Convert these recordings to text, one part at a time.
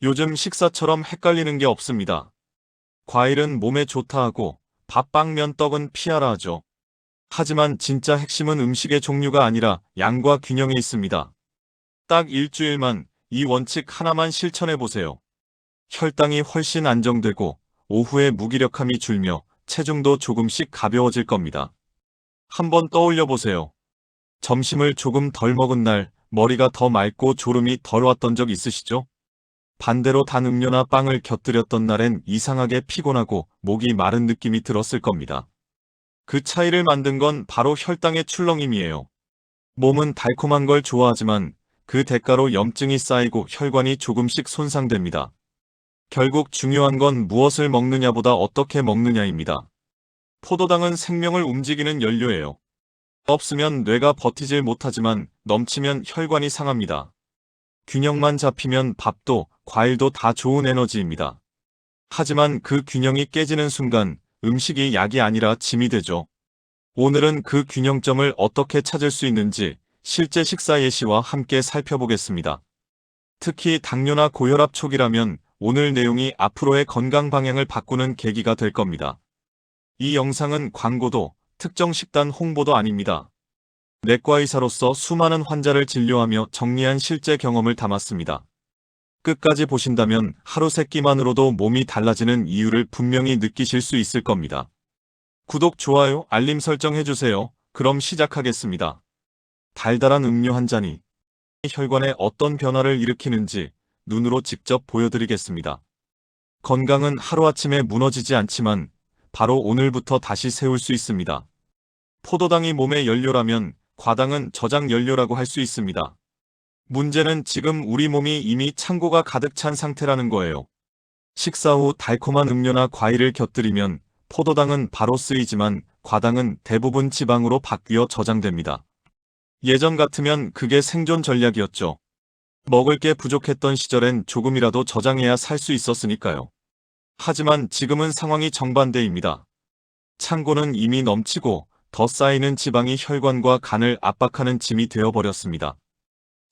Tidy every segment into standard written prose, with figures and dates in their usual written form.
요즘 식사처럼 헷갈리는 게 없습니다. 과일은 몸에 좋다 하고 밥, 빵면, 떡은 피하라 하죠. 하지만 진짜 핵심은 음식의 종류가 아니라 양과 균형에 있습니다. 딱 일주일만 이 원칙 하나만 실천해 보세요. 혈당이 훨씬 안정되고 오후에 무기력함이 줄며 체중도 조금씩 가벼워질 겁니다. 한번 떠올려 보세요. 점심을 조금 덜 먹은 날 머리가 더 맑고 졸음이 덜 왔던 적 있으시죠? 반대로 단 음료나 빵을 곁들였던 날엔 이상하게 피곤하고 목이 마른 느낌이 들었을 겁니다. 그 차이를 만든 건 바로 혈당의 출렁임이에요. 몸은 달콤한 걸 좋아하지만 그 대가로 염증이 쌓이고 혈관이 조금씩 손상됩니다. 결국 중요한 건 무엇을 먹느냐보다 어떻게 먹느냐입니다. 포도당은 생명을 움직이는 연료예요. 없으면 뇌가 버티질 못하지만 넘치면 혈관이 상합니다. 균형만 잡히면 밥도 과일도 다 좋은 에너지입니다. 하지만 그 균형이 깨지는 순간 음식이 약이 아니라 짐이 되죠. 오늘은 그 균형점을 어떻게 찾을 수 있는지 실제 식사 예시와 함께 살펴보겠습니다. 특히 당뇨나 고혈압 초기라면 오늘 내용이 앞으로의 건강 방향을 바꾸는 계기가 될 겁니다. 이 영상은 광고도 특정 식단 홍보도 아닙니다. 내과 의사로서 수많은 환자를 진료하며 정리한 실제 경험을 담았습니다. 끝까지 보신다면 하루 세 끼만으로도 몸이 달라지는 이유를 분명히 느끼실 수 있을 겁니다. 구독, 좋아요, 알림 설정 해주세요. 그럼 시작하겠습니다. 달달한 음료 한 잔이 혈관에 어떤 변화를 일으키는지 눈으로 직접 보여드리겠습니다. 건강은 하루아침에 무너지지 않지만 바로 오늘부터 다시 세울 수 있습니다. 포도당이 몸의 연료라면 과당은 저장 연료라고 할 수 있습니다. 문제는 지금 우리 몸이 이미 창고가 가득 찬 상태라는 거예요. 식사 후 달콤한 음료나 과일을 곁들이면 포도당은 바로 쓰이지만 과당은 대부분 지방으로 바뀌어 저장됩니다. 예전 같으면 그게 생존 전략이었죠. 먹을 게 부족했던 시절엔 조금이라도 저장해야 살 수 있었으니까요. 하지만 지금은 상황이 정반대입니다. 창고는 이미 넘치고 더 쌓이는 지방이 혈관과 간을 압박하는 짐이 되어버렸습니다.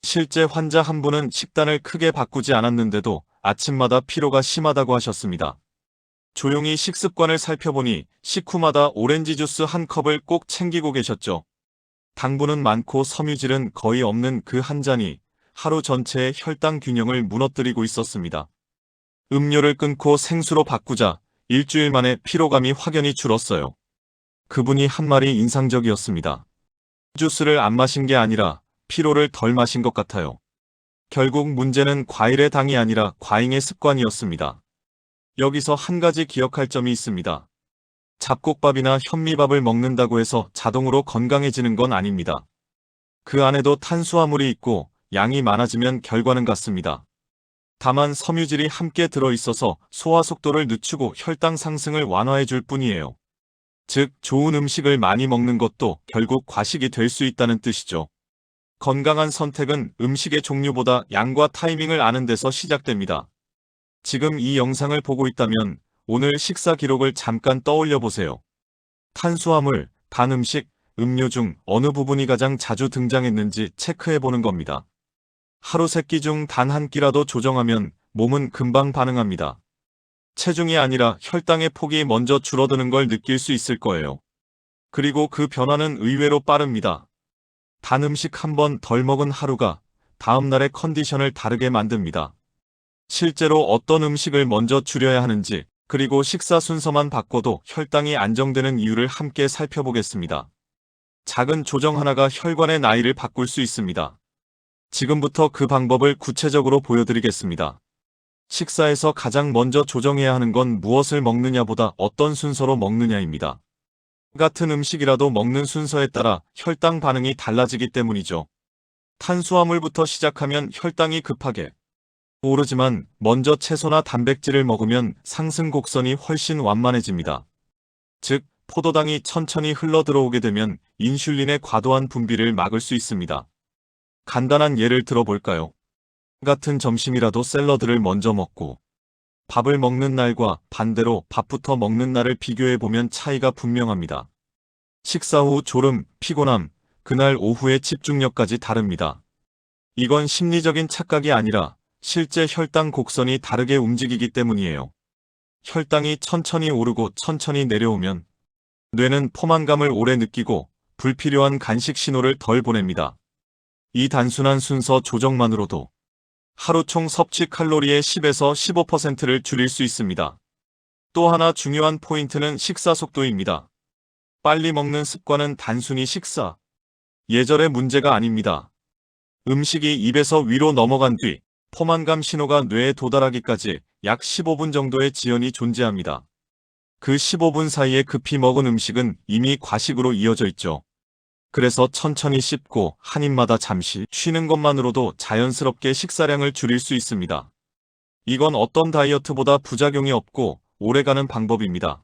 실제 환자 한 분은 식단을 크게 바꾸지 않았는데도 아침마다 피로가 심하다고 하셨습니다. 조용히 식습관을 살펴보니 식후마다 오렌지 주스 한 컵을 꼭 챙기고 계셨죠. 당분은 많고 섬유질은 거의 없는 그 한 잔이 하루 전체의 혈당 균형을 무너뜨리고 있었습니다. 음료를 끊고 생수로 바꾸자 일주일 만에 피로감이 확연히 줄었어요. 그분이 한 말이 인상적이었습니다. 주스를 안 마신 게 아니라 피로를 덜 마신 것 같아요. 결국 문제는 과일의 당이 아니라 과잉의 습관이었습니다. 여기서 한 가지 기억할 점이 있습니다. 잡곡밥이나 현미밥을 먹는다고 해서 자동으로 건강해지는 건 아닙니다. 그 안에도 탄수화물이 있고 양이 많아지면 결과는 같습니다. 다만 섬유질이 함께 들어있어서 소화 속도를 늦추고 혈당 상승을 완화해 줄 뿐이에요. 즉, 좋은 음식을 많이 먹는 것도 결국 과식이 될 수 있다는 뜻이죠. 건강한 선택은 음식의 종류보다 양과 타이밍을 아는 데서 시작됩니다. 지금 이 영상을 보고 있다면 오늘 식사 기록을 잠깐 떠올려 보세요. 탄수화물, 단 음식, 음료 중 어느 부분이 가장 자주 등장했는지 체크해 보는 겁니다. 하루 세 끼 중 단 한 끼라도 조정하면 몸은 금방 반응합니다. 체중이 아니라 혈당의 폭이 먼저 줄어드는 걸 느낄 수 있을 거예요. 그리고 그 변화는 의외로 빠릅니다. 단 음식 한 번 덜 먹은 하루가 다음날의 컨디션을 다르게 만듭니다. 실제로 어떤 음식을 먼저 줄여야 하는지, 그리고 식사 순서만 바꿔도 혈당이 안정되는 이유를 함께 살펴보겠습니다. 작은 조정 하나가 혈관의 나이를 바꿀 수 있습니다. 지금부터 그 방법을 구체적으로 보여드리겠습니다. 식사에서 가장 먼저 조정해야 하는 건 무엇을 먹느냐보다 어떤 순서로 먹느냐입니다. 같은 음식이라도 먹는 순서에 따라 혈당 반응이 달라지기 때문이죠. 탄수화물부터 시작하면 혈당이 급하게 오르지만 먼저 채소나 단백질을 먹으면 상승 곡선이 훨씬 완만해집니다. 즉, 포도당이 천천히 흘러들어오게 되면 인슐린의 과도한 분비를 막을 수 있습니다. 간단한 예를 들어볼까요? 같은 점심이라도 샐러드를 먼저 먹고 밥을 먹는 날과 반대로 밥부터 먹는 날을 비교해보면 차이가 분명합니다. 식사 후 졸음, 피곤함, 그날 오후의 집중력까지 다릅니다. 이건 심리적인 착각이 아니라 실제 혈당 곡선이 다르게 움직이기 때문이에요. 혈당이 천천히 오르고 천천히 내려오면 뇌는 포만감을 오래 느끼고 불필요한 간식 신호를 덜 보냅니다. 이 단순한 순서 조정만으로도 하루 총 섭취 칼로리의 10에서 15%를 줄일 수 있습니다. 또 하나 중요한 포인트는 식사 속도입니다. 빨리 먹는 습관은 단순히 식사, 예절의 문제가 아닙니다. 음식이 입에서 위로 넘어간 뒤 포만감 신호가 뇌에 도달하기까지 약 15분 정도의 지연이 존재합니다. 그 15분 사이에 급히 먹은 음식은 이미 과식으로 이어져 있죠. 그래서 천천히 씹고 한 입마다 잠시 쉬는 것만으로도 자연스럽게 식사량을 줄일 수 있습니다. 이건 어떤 다이어트보다 부작용이 없고 오래가는 방법입니다.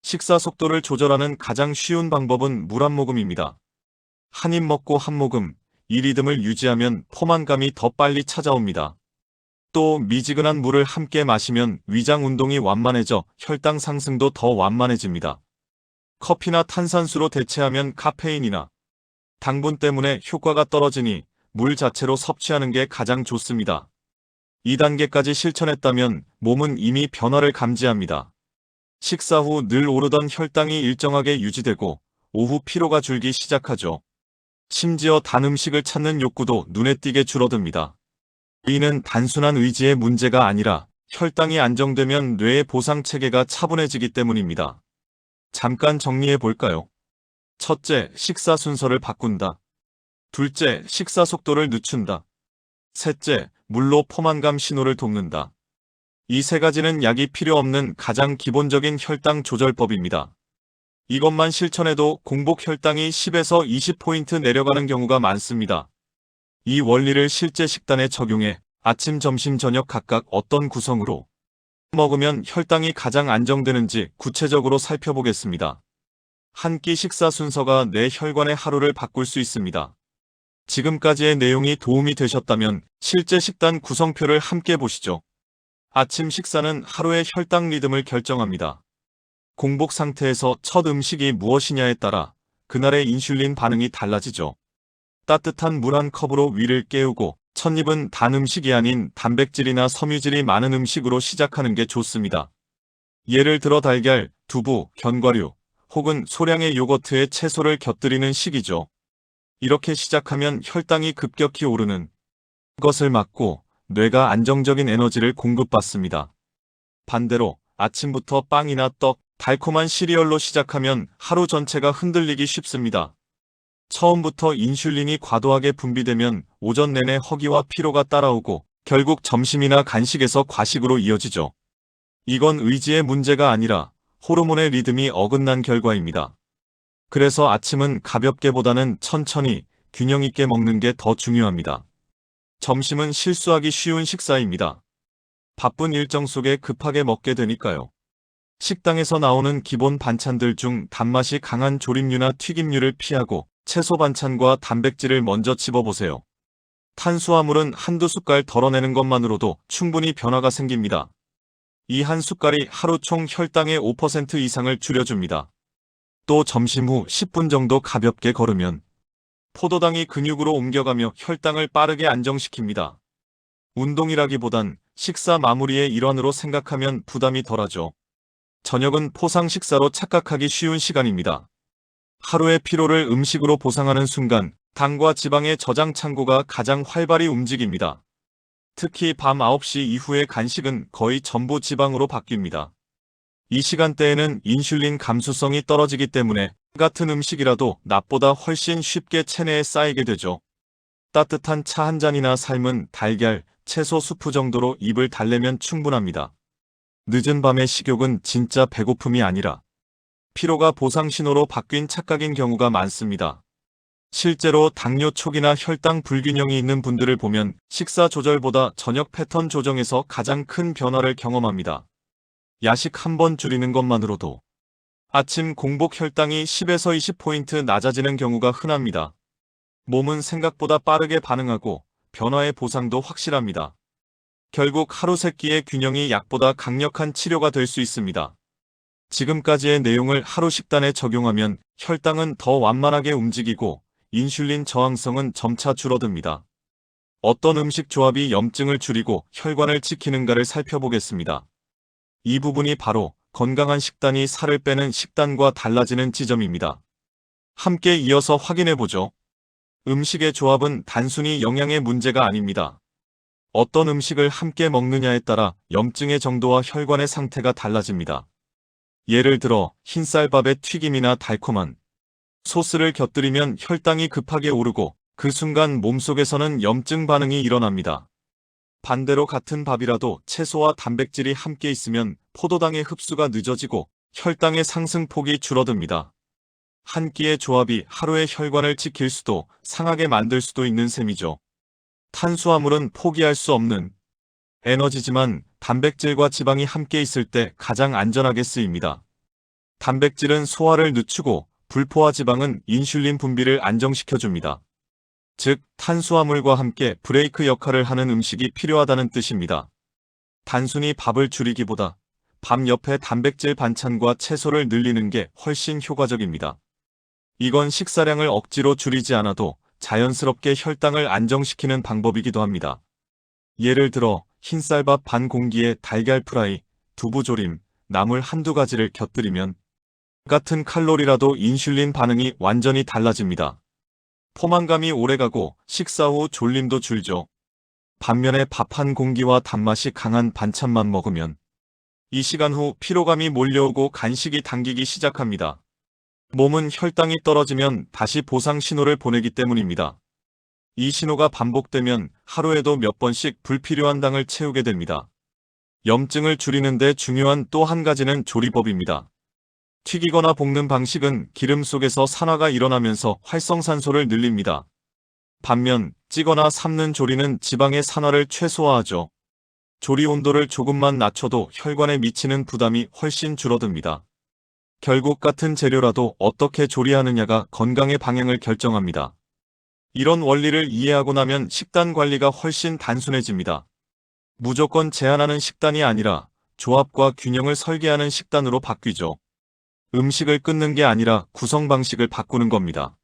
식사 속도를 조절하는 가장 쉬운 방법은 물 한 모금입니다. 한 입 먹고 한 모금, 이 리듬을 유지하면 포만감이 더 빨리 찾아옵니다. 또 미지근한 물을 함께 마시면 위장 운동이 완만해져 혈당 상승도 더 완만해집니다. 커피나 탄산수로 대체하면 카페인이나 당분 때문에 효과가 떨어지니 물 자체로 섭취하는 게 가장 좋습니다. 2단계까지 실천했다면 몸은 이미 변화를 감지합니다. 식사 후 늘 오르던 혈당이 일정하게 유지되고 오후 피로가 줄기 시작하죠. 심지어 단 음식을 찾는 욕구도 눈에 띄게 줄어듭니다. 이는 단순한 의지의 문제가 아니라 혈당이 안정되면 뇌의 보상 체계가 차분해지기 때문입니다. 잠깐 정리해 볼까요? 첫째, 식사 순서를 바꾼다. 둘째, 식사 속도를 늦춘다. 셋째, 물로 포만감 신호를 돕는다. 이 세 가지는 약이 필요 없는 가장 기본적인 혈당 조절법입니다. 이것만 실천해도 공복 혈당이 10에서 20포인트 내려가는 경우가 많습니다. 이 원리를 실제 식단에 적용해 아침, 점심, 저녁 각각 어떤 구성으로 먹으면 혈당이 가장 안정되는지 구체적으로 살펴보겠습니다. 한 끼 식사 순서가 내 혈관의 하루를 바꿀 수 있습니다. 지금까지의 내용이 도움이 되셨다면 실제 식단 구성표를 함께 보시죠. 아침 식사는 하루의 혈당 리듬을 결정합니다. 공복 상태에서 첫 음식이 무엇이냐에 따라 그날의 인슐린 반응이 달라지죠. 따뜻한 물 한 컵으로 위를 깨우고 첫 입은 단 음식이 아닌 단백질이나 섬유질이 많은 음식으로 시작하는 게 좋습니다. 예를 들어 달걀, 두부, 견과류, 혹은 소량의 요거트에 채소를 곁들이는 식이죠. 이렇게 시작하면 혈당이 급격히 오르는 것을 막고 뇌가 안정적인 에너지를 공급받습니다. 반대로 아침부터 빵이나 떡, 달콤한 시리얼로 시작하면 하루 전체가 흔들리기 쉽습니다. 처음부터 인슐린이 과도하게 분비되면 오전 내내 허기와 피로가 따라오고 결국 점심이나 간식에서 과식으로 이어지죠. 이건 의지의 문제가 아니라 호르몬의 리듬이 어긋난 결과입니다. 그래서 아침은 가볍게보다는 천천히 균형 있게 먹는 게 더 중요합니다. 점심은 실수하기 쉬운 식사입니다. 바쁜 일정 속에 급하게 먹게 되니까요. 식당에서 나오는 기본 반찬들 중 단맛이 강한 조림류나 튀김류를 피하고 채소 반찬과 단백질을 먼저 집어보세요. 탄수화물은 한두 숟갈 덜어내는 것만으로도 충분히 변화가 생깁니다. 이 한 숟갈이 하루 총 혈당의 5% 이상을 줄여줍니다. 또 점심 후 10분 정도 가볍게 걸으면 포도당이 근육으로 옮겨가며 혈당을 빠르게 안정시킵니다. 운동이라기보단 식사 마무리의 일환으로 생각하면 부담이 덜하죠. 저녁은 포상 식사로 착각하기 쉬운 시간입니다. 하루의 피로를 음식으로 보상하는 순간 당과 지방의 저장 창고가 가장 활발히 움직입니다. 특히 밤 9시 이후의 간식은 거의 전부 지방으로 바뀝니다. 이 시간대에는 인슐린 감수성이 떨어지기 때문에 같은 음식이라도 낮보다 훨씬 쉽게 체내에 쌓이게 되죠. 따뜻한 차 한 잔이나 삶은 달걀, 채소 수프 정도로 입을 달래면 충분합니다. 늦은 밤의 식욕은 진짜 배고픔이 아니라 피로가 보상 신호로 바뀐 착각인 경우가 많습니다. 실제로 당뇨 초기나 혈당 불균형이 있는 분들을 보면 식사 조절보다 저녁 패턴 조정에서 가장 큰 변화를 경험합니다. 야식 한 번 줄이는 것만으로도 아침 공복 혈당이 10에서 20포인트 낮아지는 경우가 흔합니다. 몸은 생각보다 빠르게 반응하고 변화의 보상도 확실합니다. 결국 하루 세 끼의 균형이 약보다 강력한 치료가 될 수 있습니다. 지금까지의 내용을 하루 식단에 적용하면 혈당은 더 완만하게 움직이고 인슐린 저항성은 점차 줄어듭니다. 어떤 음식 조합이 염증을 줄이고 혈관을 지키는가를 살펴보겠습니다. 이 부분이 바로 건강한 식단이 살을 빼는 식단과 달라지는 지점입니다. 함께 이어서 확인해보죠. 음식의 조합은 단순히 영양의 문제가 아닙니다. 어떤 음식을 함께 먹느냐에 따라 염증의 정도와 혈관의 상태가 달라집니다. 예를 들어 흰쌀밥에 튀김이나 달콤한 소스를 곁들이면 혈당이 급하게 오르고 그 순간 몸속에서는 염증 반응이 일어납니다. 반대로 같은 밥이라도 채소와 단백질이 함께 있으면 포도당의 흡수가 늦어지고 혈당의 상승폭이 줄어듭니다. 한 끼의 조합이 하루의 혈관을 지킬 수도 상하게 만들 수도 있는 셈이죠. 탄수화물은 포기할 수 없는 에너지지만 단백질과 지방이 함께 있을 때 가장 안전하게 쓰입니다. 단백질은 소화를 늦추고 불포화 지방은 인슐린 분비를 안정시켜줍니다. 즉, 탄수화물과 함께 브레이크 역할을 하는 음식이 필요하다는 뜻입니다. 단순히 밥을 줄이기보다 밥 옆에 단백질 반찬과 채소를 늘리는 게 훨씬 효과적입니다. 이건 식사량을 억지로 줄이지 않아도 자연스럽게 혈당을 안정시키는 방법이기도 합니다. 예를 들어 흰쌀밥 반 공기에 달걀 프라이, 두부조림, 나물 한두 가지를 곁들이면 같은 칼로리라도 인슐린 반응이 완전히 달라집니다. 포만감이 오래가고 식사 후 졸림도 줄죠. 반면에 밥 한 공기와 단맛이 강한 반찬만 먹으면 이 시간 후 피로감이 몰려오고 간식이 당기기 시작합니다. 몸은 혈당이 떨어지면 다시 보상 신호를 보내기 때문입니다. 이 신호가 반복되면 하루에도 몇 번씩 불필요한 당을 채우게 됩니다. 염증을 줄이는데 중요한 또 한 가지는 조리법입니다. 튀기거나 볶는 방식은 기름 속에서 산화가 일어나면서 활성산소를 늘립니다. 반면 찌거나 삶는 조리는 지방의 산화를 최소화하죠. 조리 온도를 조금만 낮춰도 혈관에 미치는 부담이 훨씬 줄어듭니다. 결국 같은 재료라도 어떻게 조리하느냐가 건강의 방향을 결정합니다. 이런 원리를 이해하고 나면 식단 관리가 훨씬 단순해집니다. 무조건 제한하는 식단이 아니라 조합과 균형을 설계하는 식단으로 바뀌죠. 음식을 끊는 게 아니라 구성 방식을 바꾸는 겁니다.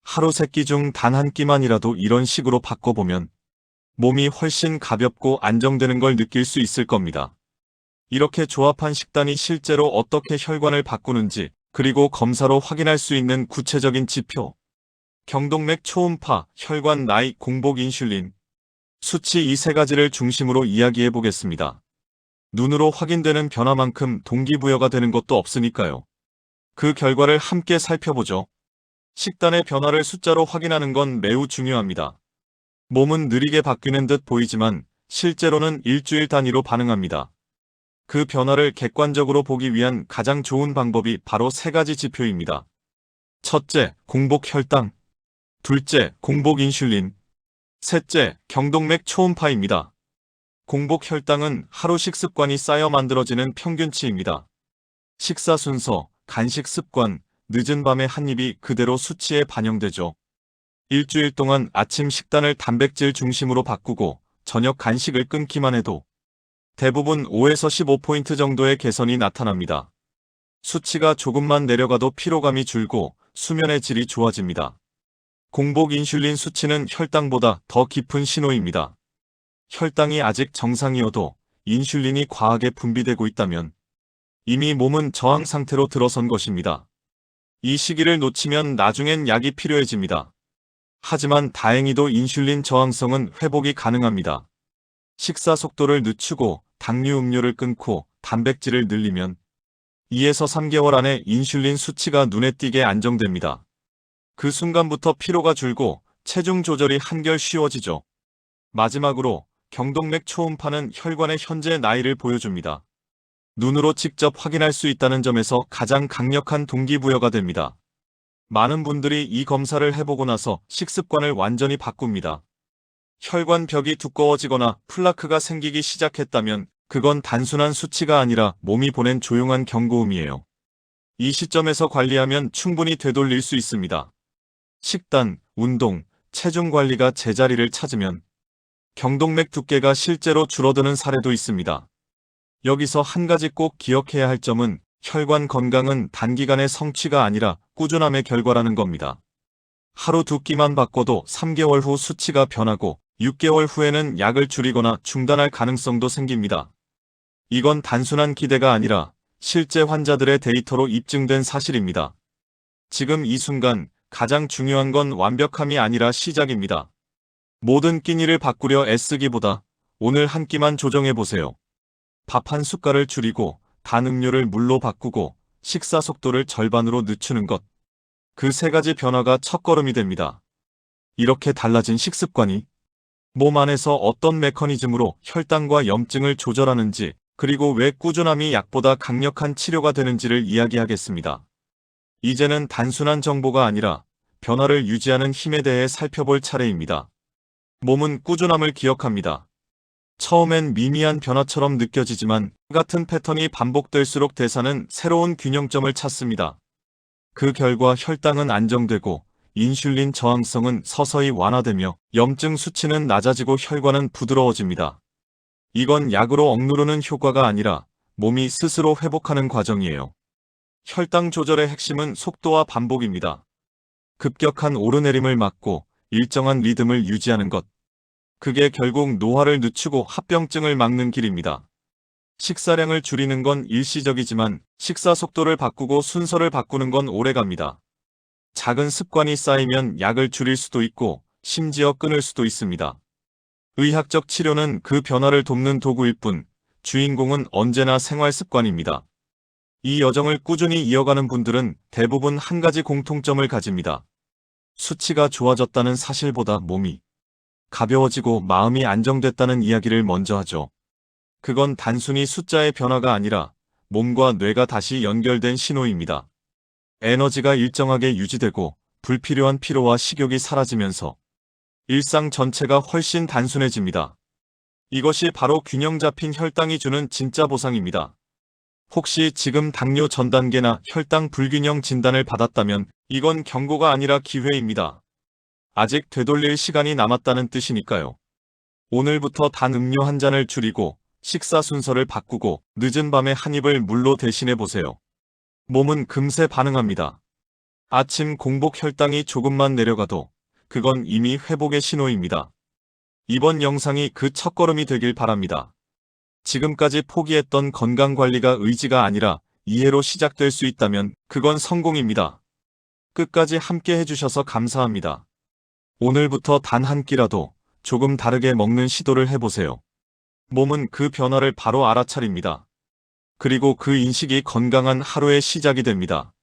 하루 3끼 중 단 한 끼만이라도 이런 식으로 바꿔보면 몸이 훨씬 가볍고 안정되는 걸 느낄 수 있을 겁니다. 이렇게 조합한 식단이 실제로 어떻게 혈관을 바꾸는지, 그리고 검사로 확인할 수 있는 구체적인 지표, 경동맥 초음파, 혈관 나이, 공복 인슐린, 수치 이 3가지를 중심으로 이야기해 보겠습니다. 눈으로 확인되는 변화만큼 동기부여가 되는 것도 없으니까요. 그 결과를 함께 살펴보죠. 식단의 변화를 숫자로 확인하는 건 매우 중요합니다. 몸은 느리게 바뀌는 듯 보이지만 실제로는 일주일 단위로 반응합니다. 그 변화를 객관적으로 보기 위한 가장 좋은 방법이 바로 3가지 지표입니다. 첫째, 공복 혈당. 둘째, 공복 인슐린. 셋째, 경동맥 초음파입니다. 공복 혈당은 하루 식습관이 쌓여 만들어지는 평균치입니다. 식사 순서, 간식 습관, 늦은 밤에 한 입이 그대로 수치에 반영되죠. 일주일 동안 아침 식단을 단백질 중심으로 바꾸고 저녁 간식을 끊기만 해도 대부분 5에서 15포인트 정도의 개선이 나타납니다. 수치가 조금만 내려가도 피로감이 줄고 수면의 질이 좋아집니다. 공복 인슐린 수치는 혈당보다 더 깊은 신호입니다. 혈당이 아직 정상이어도 인슐린이 과하게 분비되고 있다면 이미 몸은 저항 상태로 들어선 것입니다. 이 시기를 놓치면 나중엔 약이 필요해집니다. 하지만 다행히도 인슐린 저항성은 회복이 가능합니다. 식사 속도를 늦추고 당류 음료를 끊고 단백질을 늘리면 2에서 3개월 안에 인슐린 수치가 눈에 띄게 안정됩니다. 그 순간부터 피로가 줄고 체중 조절이 한결 쉬워지죠. 마지막으로 경동맥 초음파는 혈관의 현재 나이를 보여줍니다. 눈으로 직접 확인할 수 있다는 점에서 가장 강력한 동기부여가 됩니다. 많은 분들이 이 검사를 해보고 나서 식습관을 완전히 바꿉니다. 혈관 벽이 두꺼워지거나 플라크가 생기기 시작했다면 그건 단순한 수치가 아니라 몸이 보낸 조용한 경고음이에요. 이 시점에서 관리하면 충분히 되돌릴 수 있습니다. 식단, 운동, 체중 관리가 제자리를 찾으면 경동맥 두께가 실제로 줄어드는 사례도 있습니다. 여기서 한 가지 꼭 기억해야 할 점은 혈관 건강은 단기간의 성취가 아니라 꾸준함의 결과라는 겁니다. 하루 2끼만 바꿔도 3개월 후 수치가 변하고 6개월 후에는 약을 줄이거나 중단할 가능성도 생깁니다. 이건 단순한 기대가 아니라 실제 환자들의 데이터로 입증된 사실입니다. 지금 이 순간 가장 중요한 건 완벽함이 아니라 시작입니다. 모든 끼니를 바꾸려 애쓰기보다 오늘 한 끼만 조정해보세요. 밥 한 숟갈을 줄이고 단 음료를 물로 바꾸고 식사 속도를 절반으로 늦추는 것. 그 세 가지 변화가 첫걸음이 됩니다. 이렇게 달라진 식습관이 몸 안에서 어떤 메커니즘으로 혈당과 염증을 조절하는지, 그리고 왜 꾸준함이 약보다 강력한 치료가 되는지를 이야기하겠습니다. 이제는 단순한 정보가 아니라 변화를 유지하는 힘에 대해 살펴볼 차례입니다. 몸은 꾸준함을 기억합니다. 처음엔 미미한 변화처럼 느껴지지만 같은 패턴이 반복될수록 대사는 새로운 균형점을 찾습니다. 그 결과 혈당은 안정되고 인슐린 저항성은 서서히 완화되며 염증 수치는 낮아지고 혈관은 부드러워집니다. 이건 약으로 억누르는 효과가 아니라 몸이 스스로 회복하는 과정이에요. 혈당 조절의 핵심은 속도와 반복입니다. 급격한 오르내림을 막고 일정한 리듬을 유지하는 것. 그게 결국 노화를 늦추고 합병증을 막는 길입니다. 식사량을 줄이는 건 일시적이지만 식사 속도를 바꾸고 순서를 바꾸는 건 오래갑니다. 작은 습관이 쌓이면 약을 줄일 수도 있고 심지어 끊을 수도 있습니다. 의학적 치료는 그 변화를 돕는 도구일 뿐, 주인공은 언제나 생활 습관입니다. 이 여정을 꾸준히 이어가는 분들은 대부분 한 가지 공통점을 가집니다. 수치가 좋아졌다는 사실보다 몸이 가벼워지고 마음이 안정됐다는 이야기를 먼저 하죠. 그건 단순히 숫자의 변화가 아니라 몸과 뇌가 다시 연결된 신호입니다. 에너지가 일정하게 유지되고 불필요한 피로와 식욕이 사라지면서 일상 전체가 훨씬 단순해집니다. 이것이 바로 균형 잡힌 혈당이 주는 진짜 보상입니다. 혹시 지금 당뇨 전 단계나 혈당 불균형 진단을 받았다면 이건 경고가 아니라 기회입니다. 아직 되돌릴 시간이 남았다는 뜻이니까요. 오늘부터 단 음료 한 잔을 줄이고 식사 순서를 바꾸고 늦은 밤에 한 입을 물로 대신해 보세요. 몸은 금세 반응합니다. 아침 공복 혈당이 조금만 내려가도 그건 이미 회복의 신호입니다. 이번 영상이 그 첫걸음이 되길 바랍니다. 지금까지 포기했던 건강관리가 의지가 아니라 이해로 시작될 수 있다면 그건 성공입니다. 끝까지 함께 해주셔서 감사합니다. 오늘부터 단 한 끼라도 조금 다르게 먹는 시도를 해보세요. 몸은 그 변화를 바로 알아차립니다. 그리고 그 인식이 건강한 하루의 시작이 됩니다.